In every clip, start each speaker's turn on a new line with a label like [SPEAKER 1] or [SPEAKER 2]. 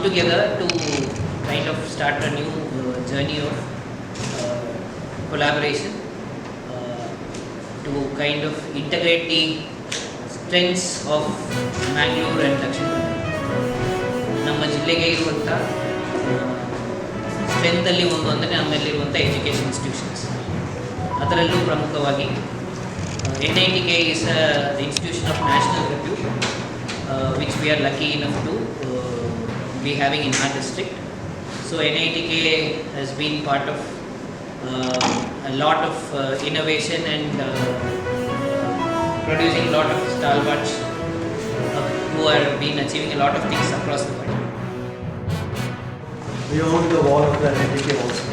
[SPEAKER 1] together to kind of start a new journey of collaboration to kind of integrate the strengths of Mangalore and Dakshin Kannada. ನಮ್ಮ ಜಿಲ್ಲೆಗೆ ಇರುವಂಥ ಸ್ಟ್ರೆಂತಲ್ಲಿ ಒಂದು ಅಂದರೆ ನಮ್ಮಲ್ಲಿರುವಂಥ education institutions, ಅದರಲ್ಲೂ ಪ್ರಮುಖವಾಗಿ NITK is the institution of national repute, which we are lucky enough to be having in our district. So NITK has been part of a lot of innovation and producing a lot of stalwarts who have been achieving a lot of things across the world.
[SPEAKER 2] Beyond the wall of the NITK also.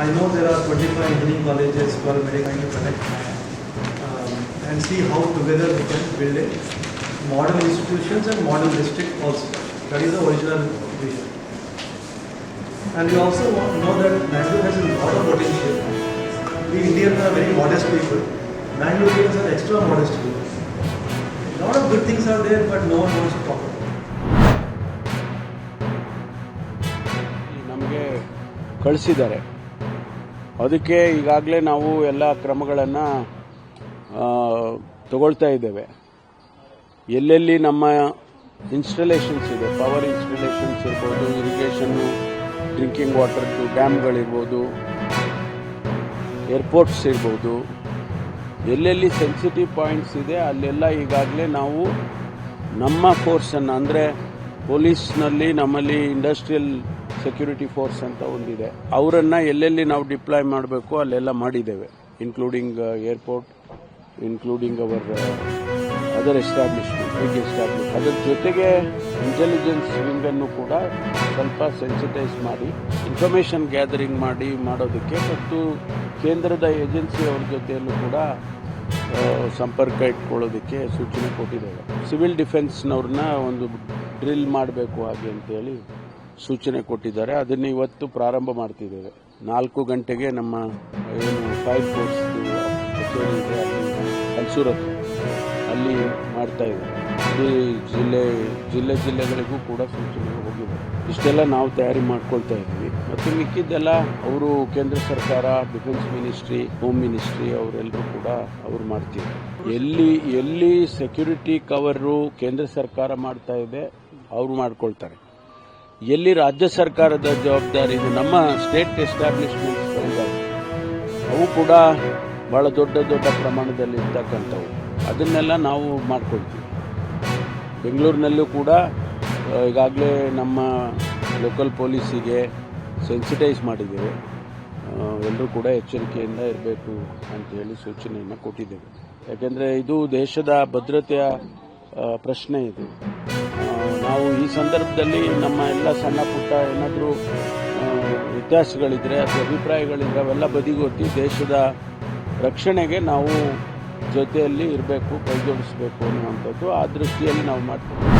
[SPEAKER 2] I know there are 25 engineering colleges who are very kind to connect and see how together we can build a model institutions and model district also. That is the original vision. And we also know that Mangalore has a lot of potential. We Indians are very modest people. Mangaloreans are extra modest people. A lot of good things are there, but no one wants to talk about it.
[SPEAKER 3] ನಮಗೆ ಕಳಿಸಿದ್ದಾರೆ. ಅದಕ್ಕೆ ಈಗಾಗಲೇ ನಾವು ಎಲ್ಲ ಕ್ರಮಗಳನ್ನು ತಗೊಳ್ತಾ ಇದ್ದೇವೆ. ಎಲ್ಲೆಲ್ಲಿ ನಮ್ಮ ಇನ್ಸ್ಟಾಲೇಷನ್ಸ್ ಇದೆ, ಪವರ್ ಇನ್ಸ್ಟಾಲೇಷನ್ಸ್ ಇರ್ಬೋದು, ಇರಿಗೇಷನ್ನು, ಡ್ರಿಂಕಿಂಗ್ ವಾಟರ್ದು ಡ್ಯಾಮ್ಗಳಿರ್ಬೋದು, ಏರ್ಪೋರ್ಟ್ಸ್ ಇರ್ಬೋದು, ಎಲ್ಲೆಲ್ಲಿ ಸೆನ್ಸಿಟಿವ್ ಪಾಯಿಂಟ್ಸ್ ಇದೆ ಅಲ್ಲೆಲ್ಲ ಈಗಾಗಲೇ ನಾವು ನಮ್ಮ ಫೋರ್ಸನ್ನು, ಅಂದರೆ ಪೊಲೀಸ್ನಲ್ಲಿ ನಮ್ಮಲ್ಲಿ ಇಂಡಸ್ಟ್ರಿಯಲ್ ಸೆಕ್ಯೂರಿಟಿ ಫೋರ್ಸ್ ಅಂತ ಒಂದಿದೆ, ಅವರನ್ನು ಎಲ್ಲೆಲ್ಲಿ ನಾವು ಡಿಪ್ಲಾಯ್ ಮಾಡಬೇಕು ಅಲ್ಲೆಲ್ಲ ಮಾಡಿದ್ದೇವೆ, including airport, including our other establishment, big establish. ಅದರ ಜೊತೆಗೆ ಇಂಟೆಲಿಜೆನ್ಸ್ ವಿಂಗನ್ನು ಕೂಡ ಸ್ವಲ್ಪ ಸೆನ್ಸಿಟೈಸ್ ಮಾಡಿ ಇನ್ಫಾರ್ಮೇಷನ್ ಗ್ಯಾದರಿಂಗ್ ಮಾಡೋದಕ್ಕೆ ಮತ್ತು ಕೇಂದ್ರದ ಏಜೆನ್ಸಿಯವ್ರ ಜೊತೆಯಲ್ಲೂ ಕೂಡ ಸಂಪರ್ಕ ಇಟ್ಕೊಳ್ಳೋದಕ್ಕೆ ಸೂಚನೆ ಕೊಟ್ಟಿದ್ದೇವೆ. ಸಿವಿಲ್ ಡಿಫೆನ್ಸ್ನವ್ರನ್ನ ಒಂದು ಡ್ರಿಲ್ ಮಾಡಬೇಕು ಹಾಗೆ ಅಂತೇಳಿ ಸೂಚನೆ ಕೊಟ್ಟಿದ್ದಾರೆ. ಅದನ್ನು ಇವತ್ತು ಪ್ರಾರಂಭ ಮಾಡ್ತಿದ್ದೇವೆ. 4 ಗಂಟೆಗೆ ನಮ್ಮ ಏನು ಫೈರ್ ಫೋರ್ಸ್ ಕಚೇರಿ ಇದೆ ಅಲ್ಲಿ ಸೂರತ್ ಅಲ್ಲಿ ಮಾಡ್ತಾ ಇದ್ದಾರೆ. ಜಿಲ್ಲೆಗಳಿಗೂ ಕೂಡ ಸೂಚನೆ ಹೋಗಿದೆ. ಇಷ್ಟೆಲ್ಲ ನಾವು ತಯಾರಿ ಮಾಡ್ಕೊಳ್ತಾ ಇದ್ವಿ. ಮತ್ತು ಮಿಕ್ಕಿದ್ದೆಲ್ಲ ಅವರು ಕೇಂದ್ರ ಸರ್ಕಾರ, ಡಿಫೆನ್ಸ್ ಮಿನಿಸ್ಟ್ರಿ, ಹೋಮ್ ಮಿನಿಸ್ಟ್ರಿ ಅವರೆಲ್ಲರೂ ಕೂಡ ಅವರು ಮಾಡ್ತಿದ್ದಾರೆ. ಎಲ್ಲಿ ಸೆಕ್ಯೂರಿಟಿ ಕವರು ಕೇಂದ್ರ ಸರ್ಕಾರ ಮಾಡ್ತಾ ಇದೆ ಅವರು ಮಾಡ್ಕೊಳ್ತಾರೆ. ಎಲ್ಲಿ ರಾಜ್ಯ ಸರ್ಕಾರದ ಜವಾಬ್ದಾರಿ ಇದೆ, ನಮ್ಮ ಸ್ಟೇಟ್ ಎಸ್ಟಾಬ್ಲಿಷ್ಮೆಂಟ್ಸ್ಗಳಿದ್ದಾವೆ, ಅವು ಕೂಡ ಬಹಳ ದೊಡ್ಡ ಪ್ರಮಾಣದಲ್ಲಿ ಇರ್ತಕ್ಕಂಥವು, ಅದನ್ನೆಲ್ಲ ನಾವು ಮಾಡ್ಕೊಳ್ತೀವಿ. ಬೆಂಗಳೂರಿನಲ್ಲೂ ಕೂಡ ಈಗಾಗಲೇ ನಮ್ಮ ಲೋಕಲ್ ಪೊಲೀಸಿಗೆ ಸೆನ್ಸಿಟೈಸ್ ಮಾಡಿದ್ದೇವೆ. ಎಲ್ಲರೂ ಕೂಡ ಎಚ್ಚರಿಕೆಯಿಂದ ಇರಬೇಕು ಅಂತೇಳಿ ಸೂಚನೆಯನ್ನು ಕೊಟ್ಟಿದ್ದೇವೆ. ಯಾಕೆಂದರೆ ಇದು ದೇಶದ ಭದ್ರತೆಯ ಪ್ರಶ್ನೆ ಇದು. ನಾವು ಈ ಸಂದರ್ಭದಲ್ಲಿ ನಮ್ಮ ಎಲ್ಲ ಸಣ್ಣ ಪುಟ್ಟ ಏನಾದರೂ ವ್ಯತ್ಯಾಸಗಳಿದ್ರೆ ಅಥವಾ ಅಭಿಪ್ರಾಯಗಳಿದ್ರೆ ಅವೆಲ್ಲ ಬದಿಗೊತ್ತಿ ದೇಶದ ರಕ್ಷಣೆಗೆ ನಾವು ಜೊತೆಯಲ್ಲಿ ಇರಬೇಕು, ಕೈಜೋಡಿಸಬೇಕು ಅನ್ನುವಂಥದ್ದು ಆ ದೃಷ್ಟಿಯಲ್ಲಿ ನಾವು ಮಾಡ್ತೀವಿ.